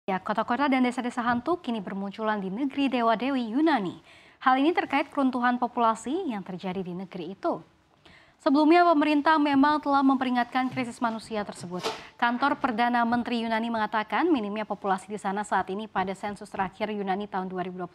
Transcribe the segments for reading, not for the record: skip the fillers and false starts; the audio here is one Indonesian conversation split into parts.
Ya, kota-kota dan desa-desa hantu kini bermunculan di negeri dewa-dewi Yunani. Hal ini terkait keruntuhan populasi yang terjadi di negeri itu. Sebelumnya, pemerintah memang telah memperingatkan krisis manusia tersebut. Kantor Perdana Menteri Yunani mengatakan minimnya populasi di sana saat ini pada sensus terakhir Yunani tahun 2021,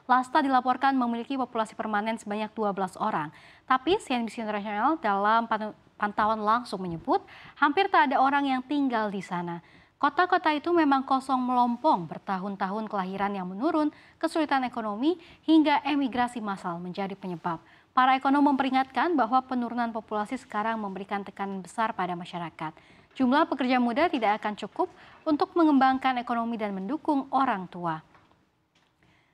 Lasta dilaporkan memiliki populasi permanen sebanyak 12 orang. Tapi CNBC Internasional dalam pantauan langsung menyebut hampir tak ada orang yang tinggal di sana. Kota-kota itu memang kosong melompong bertahun-tahun kelahiran yang menurun, kesulitan ekonomi, hingga emigrasi massal menjadi penyebab. Para ekonom memperingatkan bahwa penurunan populasi sekarang memberikan tekanan besar pada masyarakat. Jumlah pekerja muda tidak akan cukup untuk mengembangkan ekonomi dan mendukung orang tua.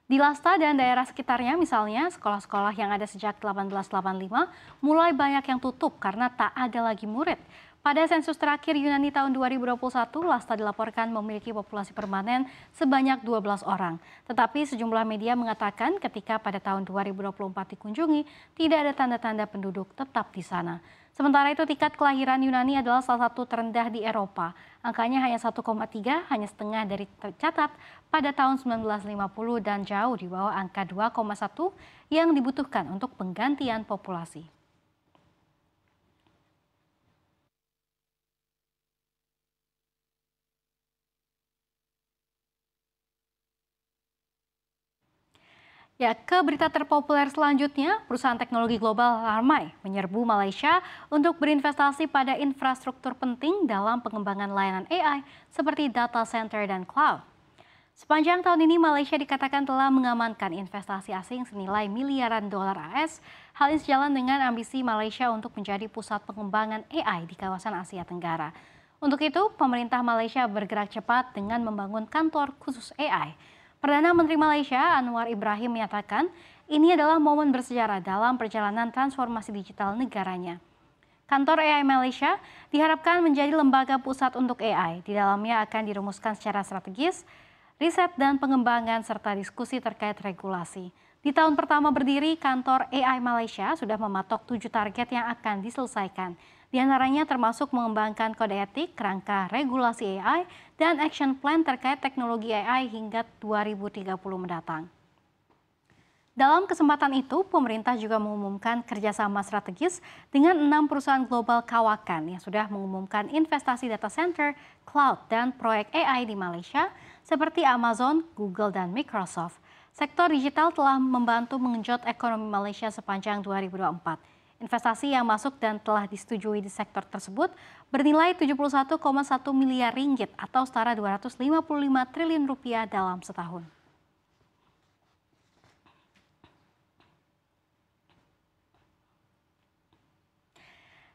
Di Lasta dan daerah sekitarnya misalnya, sekolah-sekolah yang ada sejak 1885 mulai banyak yang tutup karena tak ada lagi murid. Pada sensus terakhir Yunani tahun 2021, Lasta dilaporkan memiliki populasi permanen sebanyak 12 orang. Tetapi sejumlah media mengatakan ketika pada tahun 2024 dikunjungi, tidak ada tanda-tanda penduduk tetap di sana. Sementara itu tingkat kelahiran Yunani adalah salah satu terendah di Eropa. Angkanya hanya 1,3, hanya setengah dari tercatat pada tahun 1950 dan jauh di bawah angka 2,1 yang dibutuhkan untuk penggantian populasi. Ya, ke berita terpopuler selanjutnya, perusahaan teknologi global ramai menyerbu Malaysia untuk berinvestasi pada infrastruktur penting dalam pengembangan layanan AI seperti data center dan cloud. Sepanjang tahun ini, Malaysia dikatakan telah mengamankan investasi asing senilai miliaran dolar AS. Hal ini sejalan dengan ambisi Malaysia untuk menjadi pusat pengembangan AI di kawasan Asia Tenggara. Untuk itu, pemerintah Malaysia bergerak cepat dengan membangun kantor khusus AI. Perdana Menteri Malaysia Anwar Ibrahim menyatakan ini adalah momen bersejarah dalam perjalanan transformasi digital negaranya. Kantor AI Malaysia diharapkan menjadi lembaga pusat untuk AI. Di dalamnya akan dirumuskan secara strategis, riset dan pengembangan serta diskusi terkait regulasi. Di tahun pertama berdiri, kantor AI Malaysia sudah mematok 7 target yang akan diselesaikan. Di antaranya termasuk mengembangkan kode etik, kerangka regulasi AI, dan action plan terkait teknologi AI hingga 2030 mendatang. Dalam kesempatan itu, pemerintah juga mengumumkan kerjasama strategis dengan 6 perusahaan global kawakan yang sudah mengumumkan investasi data center, cloud, dan proyek AI di Malaysia seperti Amazon, Google, dan Microsoft. Sektor digital telah membantu mengenjot ekonomi Malaysia sepanjang 2024. Investasi yang masuk dan telah disetujui di sektor tersebut bernilai 71,1 miliar ringgit atau setara 255 triliun rupiah dalam setahun.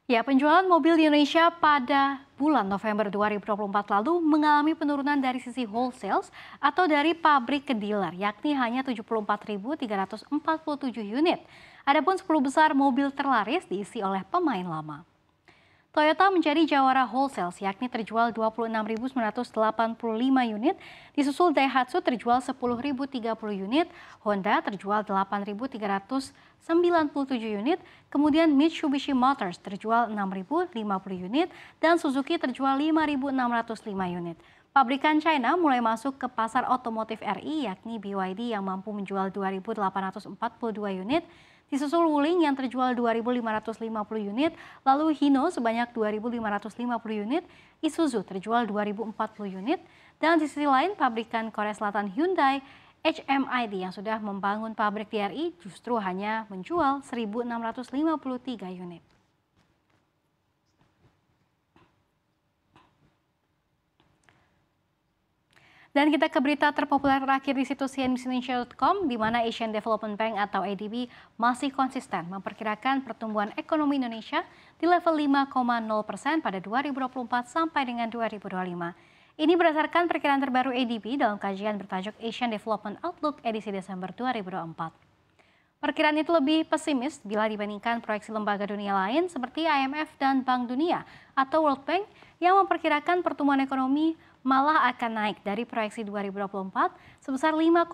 Ya, penjualan mobil di Indonesia pada bulan November 2024 lalu mengalami penurunan dari sisi wholesale atau dari pabrik ke dealer, yakni hanya 74.347 unit. Adapun 10 besar mobil terlaris diisi oleh pemain lama. Toyota menjadi jawara wholesale, yakni terjual 26.985 unit, disusul Daihatsu terjual 10.030 unit, Honda terjual 8.397 unit, kemudian Mitsubishi Motors terjual 6.050 unit, dan Suzuki terjual 5.605 unit. Pabrikan China mulai masuk ke pasar otomotif RI, yakni BYD yang mampu menjual 2.842 unit, disusul Wuling yang terjual 2.550 unit, lalu Hino sebanyak 2.550 unit, Isuzu terjual 2.040 unit, dan di sisi lain pabrikan Korea Selatan Hyundai HMID yang sudah membangun pabrik di RI justru hanya menjual 1.653 unit. Dan kita ke berita terpopuler terakhir di situs cnbcindonesia.com, di mana Asian Development Bank atau ADB masih konsisten memperkirakan pertumbuhan ekonomi Indonesia di level 5,0% pada 2024 sampai dengan 2025. Ini berdasarkan perkiraan terbaru ADB dalam kajian bertajuk Asian Development Outlook edisi Desember 2024. Perkiraan itu lebih pesimis bila dibandingkan proyeksi lembaga dunia lain seperti IMF dan Bank Dunia atau World Bank yang memperkirakan pertumbuhan ekonomi malah akan naik dari proyeksi 2024 sebesar 5,0%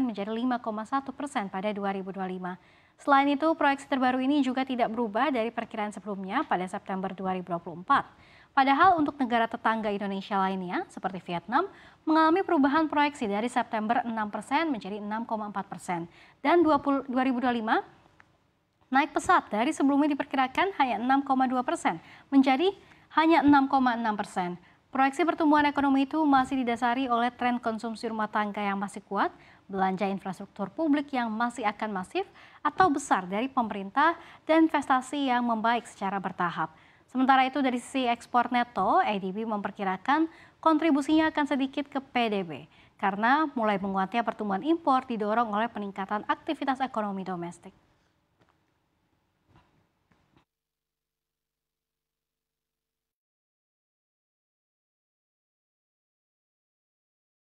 menjadi 5,1% pada 2025. Selain itu, proyeksi terbaru ini juga tidak berubah dari perkiraan sebelumnya pada September 2024. Padahal untuk negara tetangga Indonesia lainnya, seperti Vietnam, mengalami perubahan proyeksi dari September 6% menjadi 6,4%. Dan 2025 naik pesat dari sebelumnya diperkirakan hanya 6,2% menjadi hanya 6,6%. Proyeksi pertumbuhan ekonomi itu masih didasari oleh tren konsumsi rumah tangga yang masih kuat, belanja infrastruktur publik yang masih akan masif atau besar dari pemerintah, dan investasi yang membaik secara bertahap. Sementara itu dari sisi ekspor neto, ADB memperkirakan kontribusinya akan sedikit ke PDB karena mulai menguatnya pertumbuhan impor didorong oleh peningkatan aktivitas ekonomi domestik.